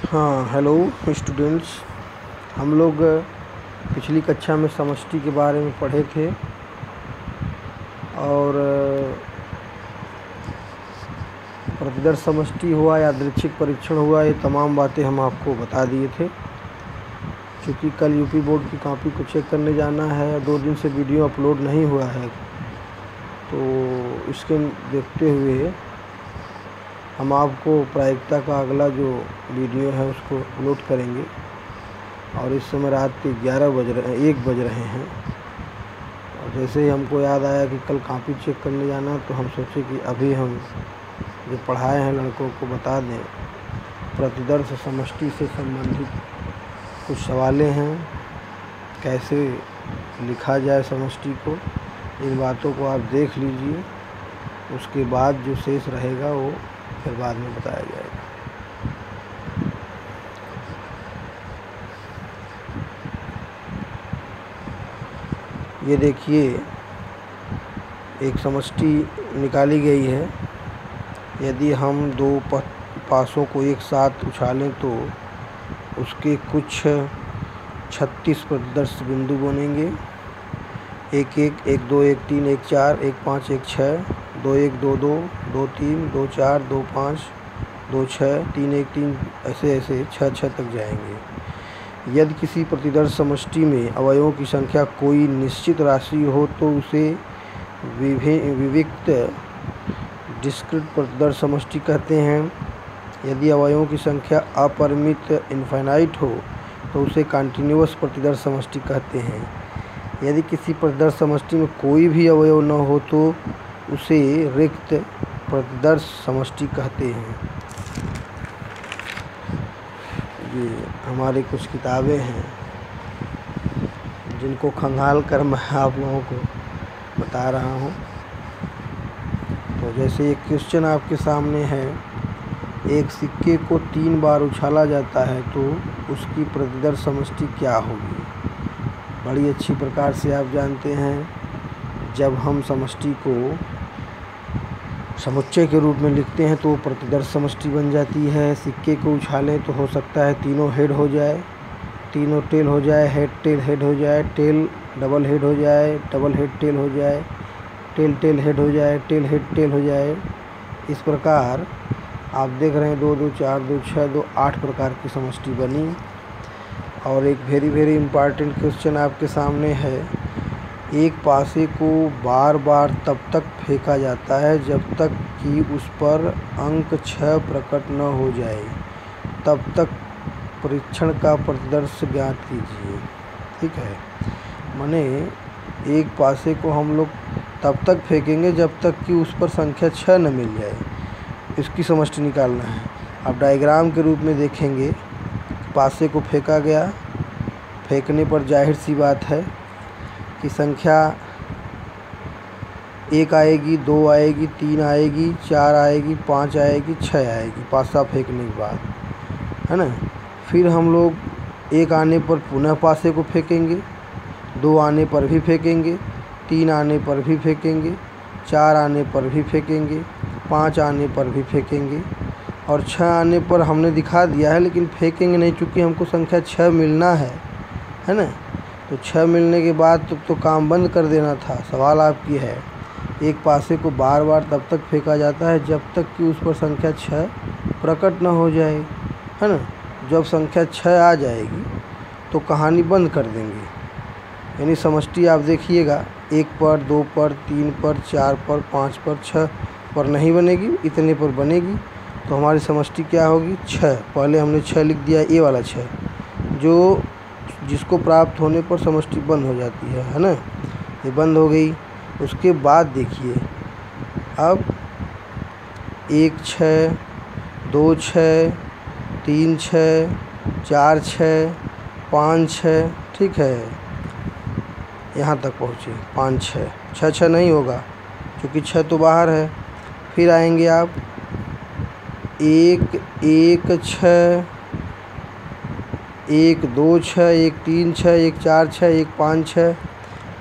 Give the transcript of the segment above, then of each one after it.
हाँ, hello students. हम लोग पिछली कक्षा में समष्टि के बारे में पढ़े थे और प्रतिदर्श समष्टि हुआ, यादृच्छिक परीक्षण हुआ, ये तमाम बातें हम आपको बता दिए थे। क्योंकि कल यूपी बोर्ड की कॉपी को चेक करने जाना है, 2 दिन से वीडियो अपलोड नहीं हुआ है, तो इसके देखते हुए हम आपको प्रायिकता का अगला जो वीडियो है उसको अपलोड करेंगे। और इस समय रात के 1 बज रहे हैं। और जैसे ही हमको याद आया कि कल कॉपी चेक करने जाना, तो हम सोचे कि अभी हम जो पढ़ाए हैं लड़कों को बता दें। प्रतिदर्श समष्टि से संबंधित कुछ सवालें हैं, कैसे लिखा जाए समष्टि को, इन बातों को आप देख लीजिए। उसके बाद जो शेष रहेगा वो फिर बाद में बताया जाएगा। ये देखिए, एक समष्टि निकाली गई है। यदि हम 2 पासों को एक साथ उछालें तो उसके कुछ 36 प्रतिदर्श बिंदु बनेंगे। 1 1 1 2 1 3 1 4 1 5 1 6 2 1 2 2 2 3 2 4 2 5 2 6 3 1 3 ऐसे 6 6 तक जाएंगे। यदि किसी प्रतिदर्श समष्टि में अवयवों की संख्या कोई निश्चित राशि हो तो उसे विविक्त डिस्क्रीट प्रतिदर्श समष्टि कहते हैं। यदि अवयवों की संख्या अपरिमित इनफाइनाइट हो तो उसे कॉन्टिन्यूअस प्रतिदर्श समष्टि कहते हैं। यदि किसी प्रतिदर्श समष्टि में कोई भी अवयव न हो तो उसे रिक्त प्रतिदर्श समष्टि कहते हैं। ये हमारी कुछ किताबें हैं जिनको खंगाल कर मैं आप लोगों को बता रहा हूँ। तो जैसे एक क्वेश्चन आपके सामने है, एक सिक्के को 3 बार उछाला जाता है तो उसकी प्रतिदर्श समष्टि क्या होगी। बड़ी अच्छी प्रकार से आप जानते हैं, जब हम समष्टि को समुच्चय के रूप में लिखते हैं तो प्रतिदर्श समष्टि बन जाती है। सिक्के को उछालें तो हो सकता है तीनों हेड हो जाए, तीनों टेल हो जाए, हेड टेल हेड हो जाए, टेल डबल हेड हो जाए, डबल हेड टेल हो जाए, टेल टेल हेड हो जाए, टेल हेड टेल हो जाए। इस प्रकार आप देख रहे हैं 2 2 4 2 6 2 8 प्रकार की समष्टि बनी। और एक वेरी इम्पॉर्टेंट क्वेश्चन आपके सामने है, एक पासे को बार बार तब तक फेंका जाता है जब तक कि उस पर अंक 6 प्रकट न हो जाए, तब तक परीक्षण का प्रतिदर्श ज्ञात कीजिए। ठीक है, माने एक पासे को हम लोग तब तक फेंकेंगे जब तक कि उस पर संख्या 6 न मिल जाए, इसकी समष्टि निकालना है। आप डायग्राम के रूप में देखेंगे, पासे को फेंका गया, फेंकने पर जाहिर सी बात है कि संख्या 1 आएगी, 2 आएगी, 3 आएगी, 4 आएगी, 5 आएगी, 6 आएगी पासा फेंकने के बाद, है ना। फिर हम लोग 1 आने पर पुनः पासे को फेंकेंगे, 2 आने पर भी फेंकेंगे, 3 आने पर भी फेंकेंगे, 4 आने पर भी फेंकेंगे, 5 आने पर भी फेंकेंगे और 6 आने पर हमने दिखा दिया है, लेकिन फेंकेंगे नहीं चूँकि हमको संख्या 6 मिलना है ना। तो 6 मिलने के बाद तो काम बंद कर देना था। सवाल आपकी है, एक पासे को बार बार तब तक फेंका जाता है जब तक कि उस पर संख्या 6 प्रकट न हो जाए, है ना। जब संख्या 6 आ जाएगी तो कहानी बंद कर देंगे। यानी समष्टि आप देखिएगा, 1 पर, 2 पर, 3 पर, 4 पर, 5 पर, 6 पर नहीं बनेगी, इतने पर बनेगी। तो हमारी समष्टि क्या होगी, 6। पहले हमने 6 लिख दिया, ये वाला 6 जो जिसको प्राप्त होने पर समष्टि बंद हो जाती है ना। ये बंद हो गई। उसके बाद देखिए, अब 1 6 2 6 3 6 4 6 5 6, ठीक है, यहाँ तक पहुँचे 5 6 6 6 नहीं होगा क्योंकि 6 तो बाहर है। फिर आएंगे आप 1 1 6 1 2 6 1 3 6 1 4 6 1 5 6,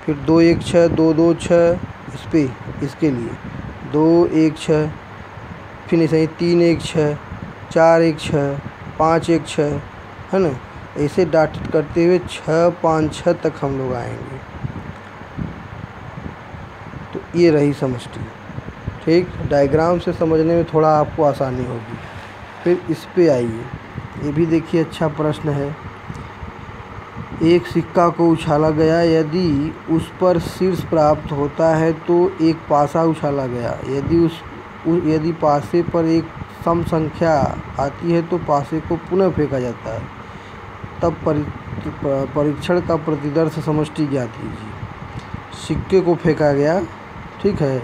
फिर 2 1 6 2 2 6, इसके लिए 2 1 6, फिर ऐसे ही 3 1 6 4 1 6 5 1 6, है ना। ऐसे डॉट करते हुए 6 5 6 तक हम लोग आएंगे। तो ये रही समष्टि। ठीक, डायग्राम से समझने में थोड़ा आपको आसानी होगी। फिर इस पे आइए, ये भी देखिए अच्छा प्रश्न है। एक सिक्का को उछाला गया, यदि उस पर शीर्ष प्राप्त होता है तो एक पासा उछाला गया। यदि पासे पर एक सम संख्या आती है तो पासे को पुनः फेंका जाता है। तब परीक्षण का प्रतिदर्श समष्टि ज्ञात कीजिए। सिक्के को फेंका गया, ठीक है।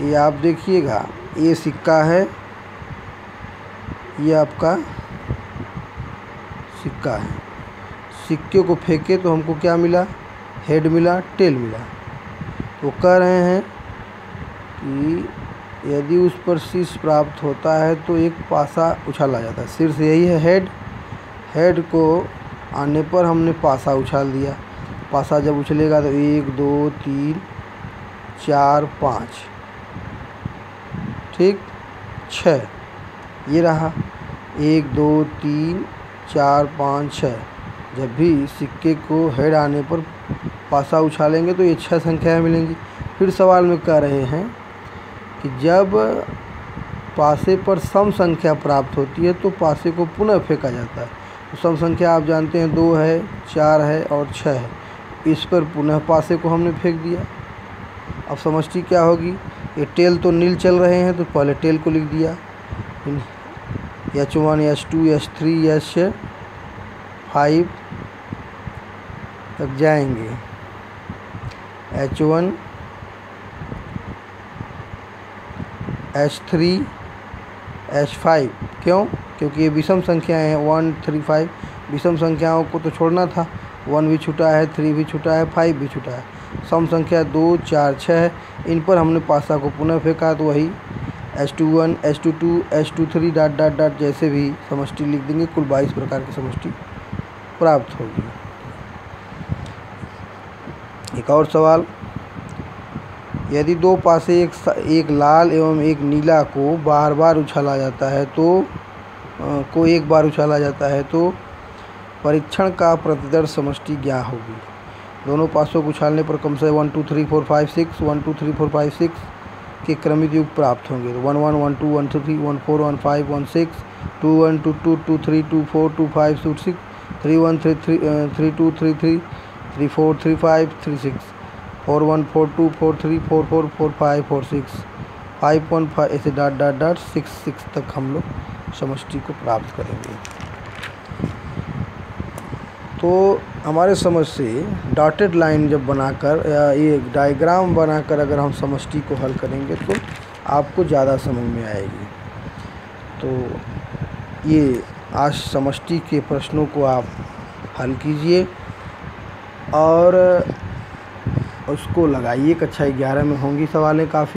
ये आप देखिएगा, ये सिक्का है, ये आपका सिक्का है। सिक्के को फेंके तो हमको क्या मिला? हेड मिला, टेल मिला। तो कह रहे हैं कि यदि उस पर शीर्ष प्राप्त होता है तो एक पासा उछाला जाता है। शीर्ष यही है, हेड को आने पर हमने पासा उछाल दिया। पासा जब उछलेगा तो 1 2 3 4 5, ठीक, 6, ये रहा 1 2 3 4 5 6। जब भी सिक्के को हेड आने पर पासा उछालेंगे तो ये 6 संख्याएँ मिलेंगी। फिर सवाल में कह रहे हैं कि जब पासे पर सम संख्या प्राप्त होती है तो पासे को पुनः फेंका जाता है। तो सम संख्या आप जानते हैं 2 है, 4 है और 6 है। इस पर पुनः पासे को हमने फेंक दिया। अब समष्टि क्या होगी? ये टेल तो नील चल रहे हैं तो पहले टेल को लिख दिया। H1 H2 H3 H5 तक जाएंगे। H1 H3 H5, क्यों? क्योंकि ये विषम संख्याएं हैं। 1 3 5 विषम संख्याओं को तो छोड़ना था। 1 भी छूटा है, 3 भी छूटा है, 5 भी छूटा है। सम संख्या 2 4 6 है। इन पर हमने पासा को पुनः फेंका तो वही H21 H22 H23 dot dot dot जैसे भी समष्टि लिख देंगे। कुल 22 प्रकार की समष्टि प्राप्त होगी। एक और सवाल, यदि दो पासे एक लाल एवं एक नीला को बार बार उछाला जाता है तो एक बार उछाला जाता है तो परीक्षण का प्रतिदर्श समष्टि क्या होगी? दोनों पासों को उछालने पर कम से 1 2 3 4 5 6 1 2 3 4 5 6 के क्रमित योग प्राप्त होंगे। 1 1 1 2 1 3 1 4 1 5 1 6 2 1 2 2 2 3 2 4 2 5 2 6 3 1 3 3 2 3 3 3 4 3 5 3 6 4 1 4 2 4 3 4 4 4 5 4 6 5 1 5 ऐसे डॉट डॉट डॉट 6 6 तक हम लोग समष्टि को प्राप्त करेंगे। तो हमारे समझ से डॉटेड लाइन जब बनाकर या ये डायग्राम बनाकर अगर हम समष्टि को हल करेंगे तो आपको ज़्यादा समझ में आएगी। तो ये आज समष्टि के प्रश्नों को आप हल कीजिए और उसको लगाइए। कक्षा 11 में होंगी सवालें काफ़ी।